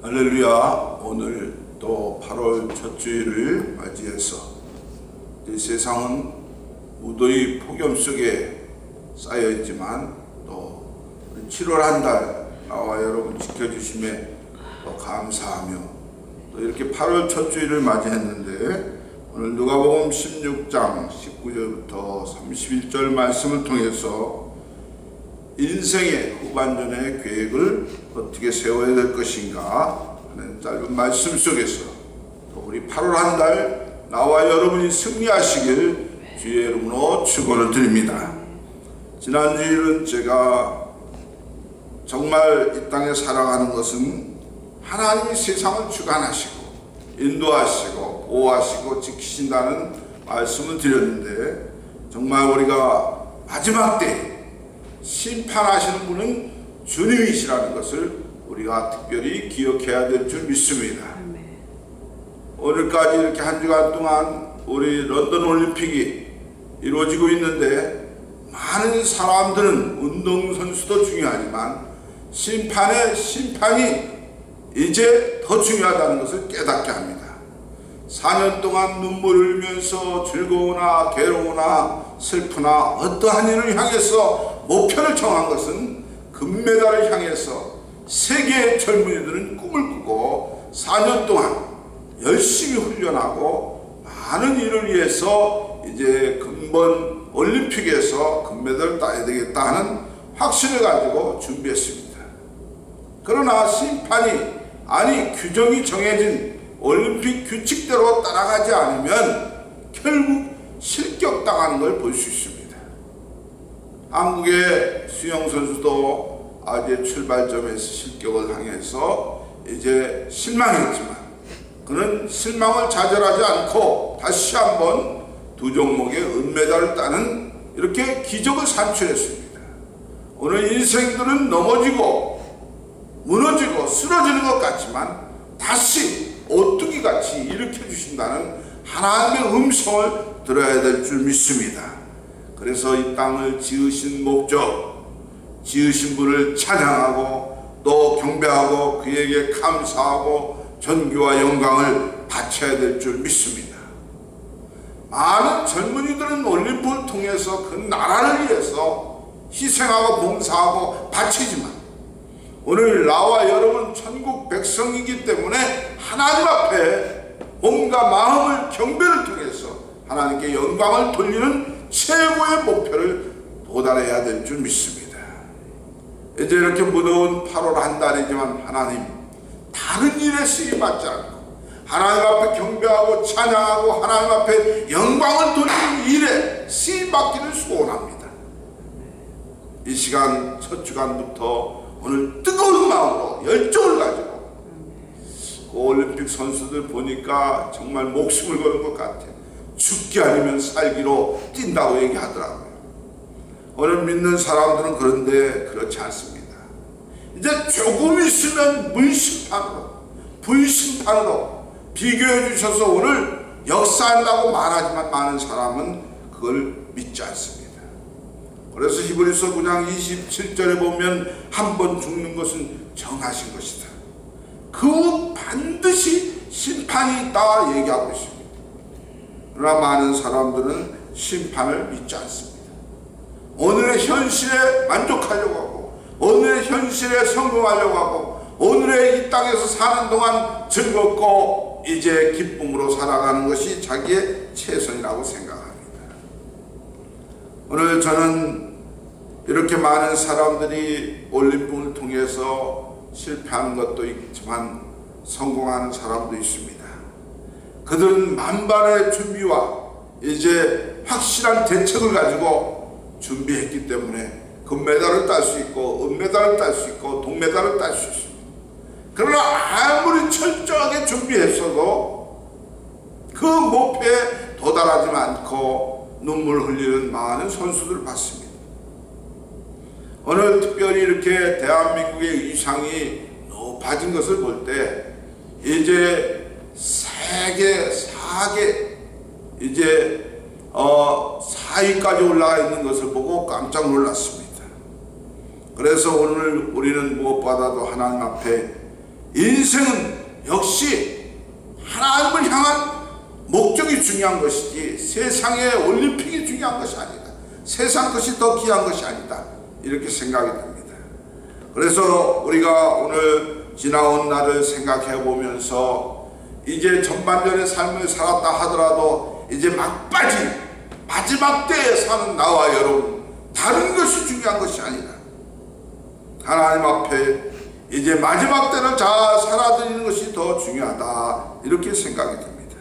할렐루야. 오늘 또 8월 첫 주일을 맞이해서 이 세상은 무더위 폭염 속에 쌓여있지만 또 7월 한 달 나와 여러분 지켜주심에 또 감사하며 또 이렇게 8월 첫 주일을 맞이했는데, 오늘 누가복음 16장 19절부터 31절 말씀을 통해서 인생의 후반전의 계획을 어떻게 세워야 될 것인가 하는 짧은 말씀 속에서 또 우리 8월 한 달 나와 여러분이 승리하시길 주의 이름으로 축원을 드립니다. 지난 주일은 제가 정말 이 땅에 살아가는 것은 하나님이 세상을 주관하시고 인도하시고 보호하시고 지키신다는 말씀을 드렸는데, 정말 우리가 마지막 때 심판하시는 분은 주님이시라는 것을 우리가 특별히 기억해야 될 줄 믿습니다. 오늘까지 이렇게 한 주간 동안 우리 런던 올림픽이 이루어지고 있는데, 많은 사람들은 운동선수도 중요하지만 심판이 이제 더 중요하다는 것을 깨닫게 합니다. 4년 동안 눈물을 흘리면서 즐거우나 괴로우나 슬프나 어떠한 일을 향해서 목표를 정한 것은 금메달을 향해서 세계의 젊은이들은 꿈을 꾸고 4년 동안 열심히 훈련하고 많은 일을 위해서 이제 금번 올림픽에서 금메달을 따야 되겠다 하는 확신을 가지고 준비했습니다. 그러나 심판이 규정이 정해진 올림픽 규칙대로 따라가지 않으면 결국 실격당하는 걸 볼 수 있습니다. 한국의 수영 선수도 아재 출발점에서 실격을 당해서 이제 실망했지만, 그는 실망을 좌절하지 않고 다시 한번 두 종목의 은메달을 따는 이렇게 기적을 산출했습니다. 오늘 인생들은 넘어지고 무너지고 쓰러지는 것 같지만 다시 오뚜기같이 일으켜주신다는 하나님의 음성을 들어야 될 줄 믿습니다. 그래서 이 땅을 지으신 목적, 지으신 분을 찬양하고 또 경배하고 그에게 감사하고 존귀와 영광을 바쳐야 될 줄 믿습니다. 많은 젊은이들은 올림픽을 통해서 그 나라를 위해서 희생하고 봉사하고 바치지만, 오늘 나와 여러분 천국 백성이기 때문에 하나님 앞에 몸과 마음을 경배를 통해서 하나님께 영광을 돌리는 최고의 목표를 도달해야 될 줄 믿습니다. 이제 이렇게 무더운 8월 한 달이지만 하나님 다른 일에 쓰임받지 않고 하나님 앞에 경배하고 찬양하고 하나님 앞에 영광을 돌리는 일에 쓰임받기를 소원합니다. 이 시간 첫 주간부터 오늘 뜨거운 마음으로 열정을 가지고 그 올림픽 선수들 보니까 정말 목숨을 거는 것 같아요. 죽기 아니면 살기로 뛴다고 얘기하더라고요. 오늘 믿는 사람들은 그런데 그렇지 않습니다. 이제 조금 있으면 문심판으로 불심판으로 비교해 주셔서 오늘 역사한다고 말하지만 많은 사람은 그걸 믿지 않습니다. 그래서 히브리서 9장 27절에 보면 한 번 죽는 것은 정하신 것이다. 그 후 반드시 심판이 있다 얘기하고 있습니다. 그러나 많은 사람들은 심판을 믿지 않습니다. 오늘의 현실에 만족하려고 하고 오늘의 현실에 성공하려고 하고 오늘의 이 땅에서 사는 동안 즐겁고 이제 기쁨으로 살아가는 것이 자기의 최선이라고 생각합니다. 오늘 저는 이렇게 많은 사람들이 올림픽을 통해서 실패하는 것도 있지만 성공하는 사람도 있습니다. 그들은 만반의 준비와 이제 확실한 대책을 가지고 준비했기 때문에 금메달을 딸 수 있고 은메달을 딸 수 있고 동메달을 딸 수 있습니다. 그러나 아무리 철저하게 준비했어도 그 목표에 도달하지 않고 눈물 흘리는 많은 선수들을 봤습니다. 오늘 특별히 이렇게 대한민국의 위상이 높아진 것을 볼 때 이제 세계 4개 이제 4위까지 올라가 있는 것을 보고 깜짝 놀랐습니다. 그래서 오늘 우리는 무엇보다도 하나님 앞에 인생은 역시 하나님을 향한 목적이 중요한 것이지 세상의 올림픽이 중요한 것이 아니다. 세상 것이 더 귀한 것이 아니다. 이렇게 생각이 됩니다. 그래서 우리가 오늘 지나온 날을 생각해 보면서 이제 전반전의 삶을 살았다 하더라도 이제 막바지 마지막 때에 사는 나와 여러분, 다른 것이 중요한 것이 아니다. 하나님 앞에 이제 마지막 때를 잘 살아드리는 것이 더 중요하다. 이렇게 생각이 듭니다.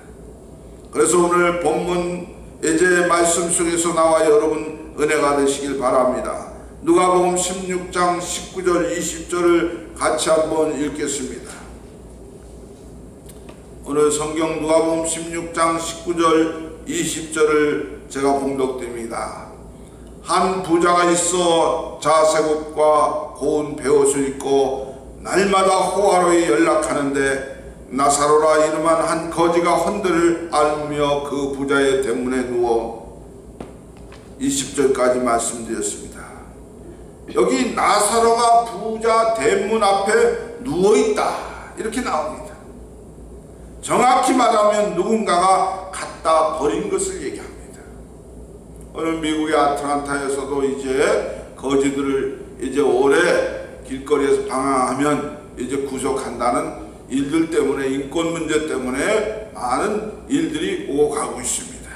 그래서 오늘 본문 이제 말씀 속에서 나와 여러분 은혜가 되시길 바랍니다. 누가복음 16장 19절 20절을 같이 한번 읽겠습니다. 오늘 성경 누가복음 16장 19절 20절을 제가 봉독드립니다. 한 부자가 있어 자색옷과 고운 베옷을 입고 날마다 호화로이 연락하는데 나사로라 이름한 한 거지가 헌들을 앓으며 그 부자의 대문에 누워 20절까지 말씀드렸습니다. 여기 나사로가 부자 대문 앞에 누워있다 이렇게 나옵니다. 정확히 말하면 누군가가 갖다 버린 것을 얘기합니다. 오늘 미국의 아틀란타에서도 이제 거지들을 이제 오래 길거리에서 방황하면 이제 구속한다는 일들 때문에, 인권 문제 때문에 많은 일들이 오고 가고 있습니다.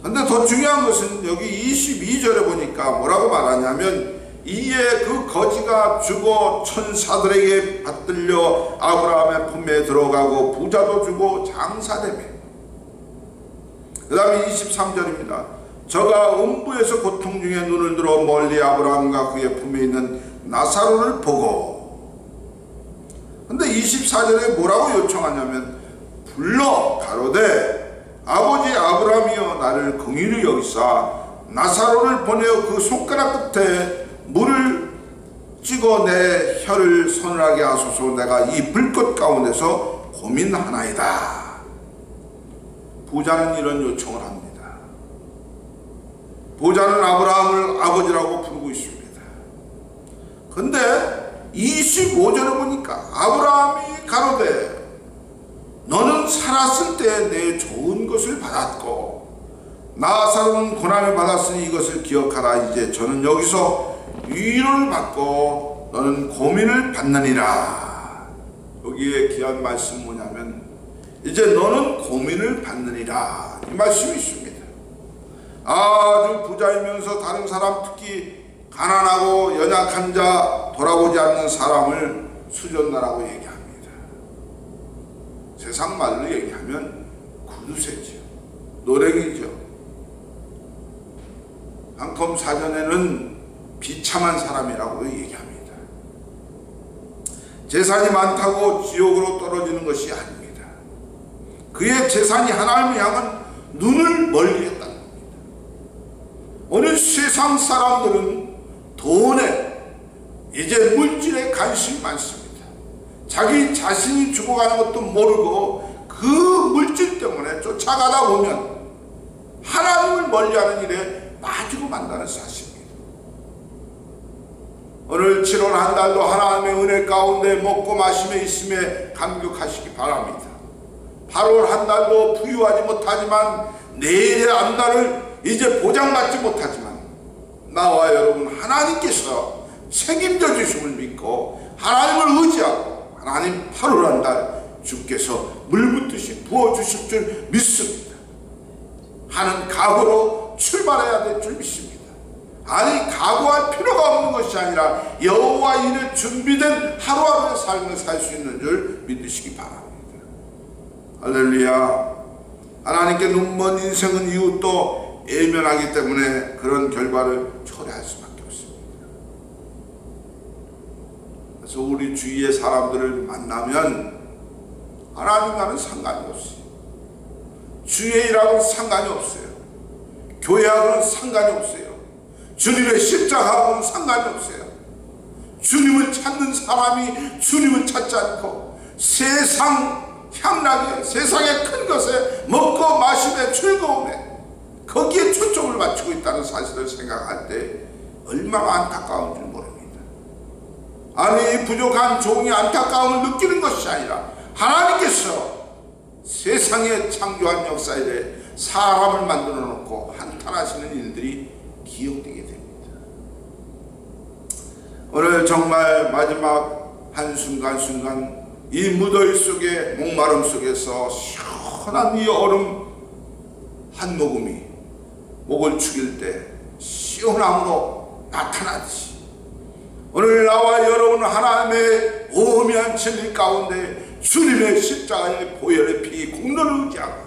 근데 더 중요한 것은 여기 22절에 보니까 뭐라고 말하냐면 이에 그 거지가 죽어 천사들에게 받들려 아브라함의 품에 들어가고 부자도 주고 장사되며, 그 다음에 23절입니다. 저가 음부에서 고통 중에 눈을 들어 멀리 아브라함과 그의 품에 있는 나사로를 보고, 근데 24절에 뭐라고 요청하냐면 불러 가로되 아버지 아브라함이여 나를 긍휼히 여기사 나사로를 보내어 그 손가락 끝에 물을 찍어 내 혀를 서늘하게 하소서. 내가 이 불꽃 가운데서 고민하나이다. 부자는 이런 요청을 합니다. 부자는 아브라함을 아버지라고 부르고 있습니다. 근데 25절에 보니까 아브라함이 가로되 너는 살았을 때 내 좋은 것을 받았고 나사로는 고난을 받았으니 이것을 기억하라. 이제 저는 여기서 위로를 받고 너는 고민을 받느니라. 여기에 귀한 말씀 뭐냐면 이제 너는 고민을 받느니라 이 말씀이 있습니다. 아주 부자이면서 다른 사람, 특히 가난하고 연약한 자, 돌아보지 않는 사람을 수전나라고 얘기합니다. 세상 말로 얘기하면 구두쇠죠. 노랭이죠. 한컴 사전에는 비참한 사람이라고 얘기합니다. 재산이 많다고 지옥으로 떨어지는 것이 아닙니다. 그의 재산이 하나님을 향한 눈을 멀리 했다는 겁니다. 오늘 세상 사람들은 돈에 이제 물질에 관심이 많습니다. 자기 자신이 죽어가는 것도 모르고 그 물질 때문에 쫓아가다 보면 하나님을 멀리하는 일에 빠지고 만다는 사실입니다. 오늘 7월 한 달도 하나님의 은혜 가운데 먹고 마심에 있음에 감격하시기 바랍니다. 8월 한 달도 부유하지 못하지만 내일의 한 달을 이제 보장받지 못하지만 나와 여러분 하나님께서 책임져 주심을 믿고 하나님을 의지하고 하나님 8월 한 달 주께서 물붓듯이 부어주실 줄 믿습니다 하는 각오로 출발해야 될 줄 믿습니다. 아니 각오할 필요가 없는 것이 아니라 여호와 일에 준비된 하루하루의 삶을 살 수 있는 줄 믿으시기 바랍니다. 할렐루야. 하나님께 눈먼 인생은 이웃도 예면하기 때문에 그런 결과를 초래할 수밖에 없습니다. 그래서 우리 주위의 사람들을 만나면 하나님과는 상관이 없어요. 주의 일하고는 상관이 없어요. 교회하고는 상관이 없어요. 주님의 십자가하고는 상관이 없어요. 주님을 찾는 사람이 주님을 찾지 않고 세상 향락에, 세상의 큰 것에, 먹고 마심에, 즐거움에 거기에 초점을 맞추고 있다는 사실을 생각할 때 얼마나 안타까운 줄 모릅니다. 아니 부족한 종이 안타까움을 느끼는 것이 아니라 하나님께서 세상에 창조한 역사에 대해 사람을 만들어 놓고 한탄하시는 일들이 기억되게 됩니다. 오늘 정말 마지막 한순간순간 이 무더위 속에 목마름 속에서 시원한 이 얼음 한 모금이 목을 축일 때 시원함으로 나타나듯이 오늘 나와 여러분 하나님의 오묘한 진리 가운데 주님의 십자가의 보혈의 피 공로를 의지하고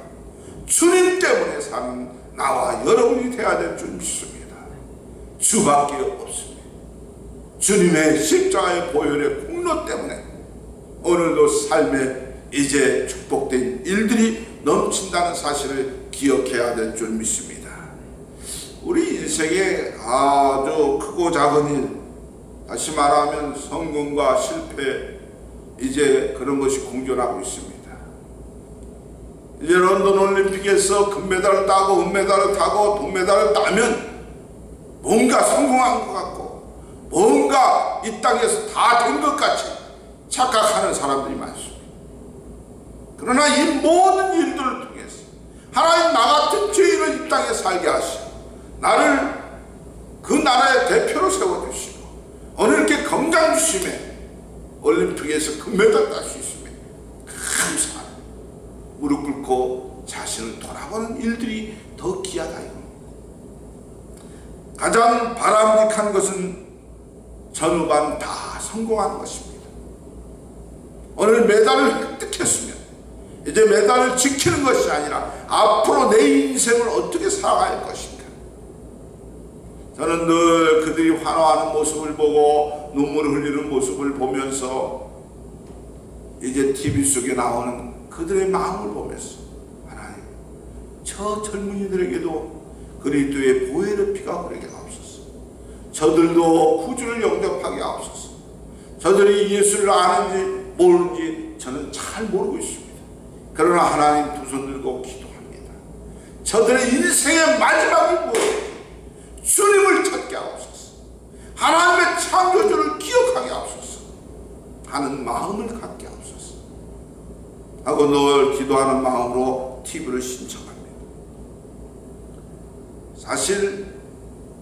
주님 때문에 사는 나와 여러분이 되어야 될 줄 믿습니다. 주밖에 없습니다. 주님의 십자가의 보혈의 공로 때문에 오늘도 삶에 이제 축복된 일들이 넘친다는 사실을 기억해야 될 줄 믿습니다. 우리 인생에 아주 크고 작은 일, 다시 말하면 성공과 실패, 이제 그런 것이 공존하고 있습니다. 이제 런던 올림픽에서 금메달을 따고 은메달을 타고 동메달을 따면 뭔가 성공한 것 같고 뭔가 이 땅에서 다 된 것 같이 착각하는 사람들이 많습니다. 그러나 이 모든 일들을 통해서 하나님 나 같은 죄인을 이 땅에 살게 하시고 나를 그 나라의 대표로 세워주시고 오늘 이렇게 건강 주심에 올림픽에서 금메달 딸 수 있으면 감사합니다. 무릎 꿇고 자신을 돌아보는 일들이 더 귀하다 이겁니다. 가장 바람직한 것은 전후반 다 성공하는 것입니다. 오늘 메달을 획득했으면 이제 메달을 지키는 것이 아니라 앞으로 내 인생을 어떻게 살아갈 것인가. 저는 늘 그들이 환호하는 모습을 보고 눈물을 흘리는 모습을 보면서 이제 TV 속에 나오는 그들의 마음을 보면서 하나님 저 젊은이들에게도 그리스도의 보혈의 피가 흐르게 하옵소서. 저들도 구주를 영접하게 하옵소서. 저들이 예수를 아는지 모르는지 저는 잘 모르고 있습니다. 그러나 하나님 두 손 들고 기도합니다. 저들의 인생의 마지막이 무엇인지 주님을 찾게 하옵소서. 하나님의 창조주를 기억하게 하옵소서 하는 마음을 갖게 하옵소서 하고 늘 기도하는 마음으로 TV를 신청합니다. 사실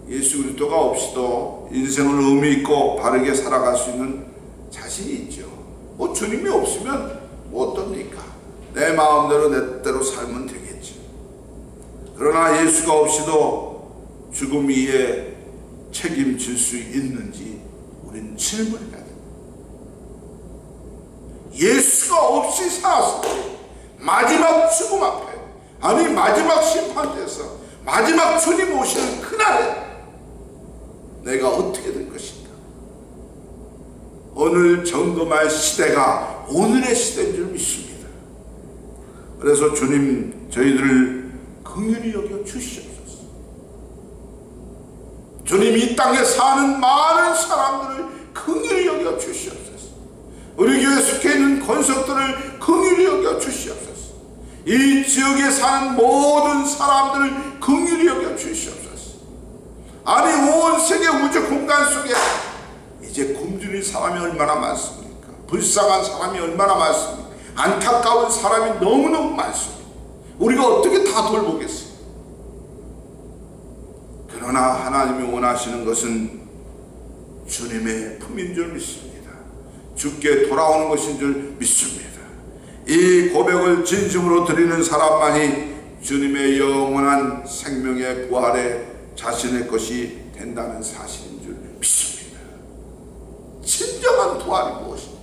예수 그리스도가 없이도 인생을 의미 있고 바르게 살아갈 수 있는 자신이 있죠. 뭐 주님이 없으면 뭐 어떻습니까? 내 마음대로 내 뜻대로 살면 되겠지. 그러나 예수가 없이도 죽음 위에 책임질 수 있는지 우리는 질문해야 됩니다. 예수가 없이 살았을 때 마지막 죽음 앞에 아니 마지막 심판대에서 마지막 주님 오시는 그날에 내가 어떻게 될 것인가. 오늘 점검할 시대가 오늘의 시대인 줄 믿습니다. 그래서 주님 저희들을 긍휼히 여겨 주시옵소서. 주님 이 땅에 사는 많은 사람들을 긍휼히 여겨 주시옵소서. 우리 교회 속해 있는 권속들을 긍휼히 여겨 주시옵소서. 이 지역에 사는 모든 사람들을 긍휼히 여겨 주시옵소서. 아니 온 세계 우주 공간 속에 이제 굶주린 사람이 얼마나 많습니까? 불쌍한 사람이 얼마나 많습니까? 안타까운 사람이 너무너무 많습니다. 우리가 어떻게 다 돌보겠어요? 그러나 하나님이 원하시는 것은 주님의 품인 줄 믿습니다. 주께 돌아오는 것인 줄 믿습니다. 이 고백을 진심으로 드리는 사람만이 주님의 영원한 생명의 부활에 자신의 것이 된다는 사실인 줄 믿습니다. 진정한 부활이 무엇입니까?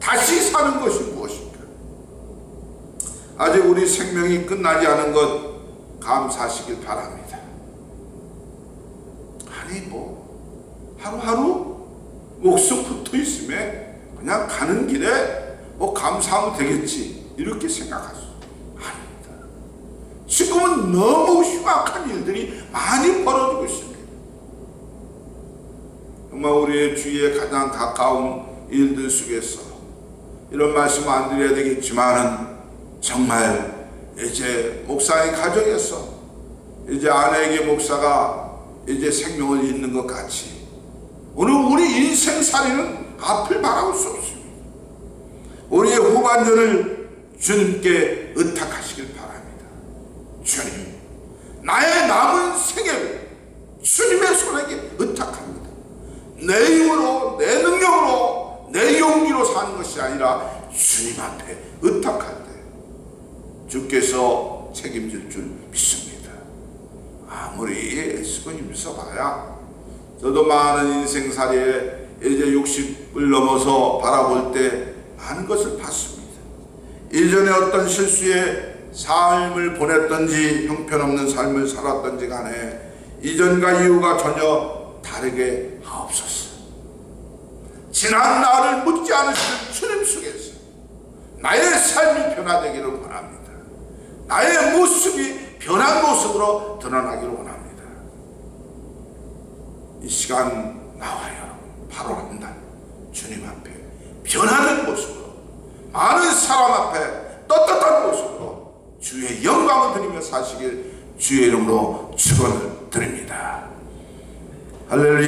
다시 사는 것이 무엇입니까? 아직 우리 생명이 끝나지 않은 것 감사하시길 바랍니다. 아니 뭐 하루하루 목숨 붙어 있으면 그냥 가는 길에 뭐 감사하면 되겠지 이렇게 생각하죠. 아닙니다. 지금은 너무 흉악한 일들이 많이 벌어지고 있습니다. 정말 우리의 주위에 가장 가까운 일들 속에서 이런 말씀 안 드려야 되겠지만은 정말 이제 목사의 가정에서 이제 아내에게 목사가 이제 생명을 잃는 것 같이 오늘 우리 인생살이는 앞을 바라볼 수 없습니다. 우리의 후반전을 주님께 의탁하시길 바랍니다. 주님, 나의 남은 생애를 주님의 손에게 의탁합니다. 내 힘으로, 내 능력으로, 내 용기로 사는 것이 아니라 주님 앞에 의탁할 때 주께서 책임질 줄 믿습니다. 아무리 애쓰고 힘써봐야, 저도 많은 인생살이에 이제 60을 넘어서 바라볼 때 많은 것을 봤습니다. 이전에 어떤 실수에 삶을 보냈던지 형편없는 삶을 살았던지 간에 이전과 이후가 전혀 다르게 하옵소서. 지난 날을 묻지 않으시는 주님 속에서 나의 삶이 변화되기를 원합니다. 나의 모습이 변한 모습으로 드러나기를 원합니다. 이 시간 나와 여러분, 바로 한 날 주님 앞에 변화된 모습으로, 많은 사람 앞에 떳떳한 모습으로 주의 영광을 드리며 사시길 주의 이름으로 축원을 드립니다. 할렐루야.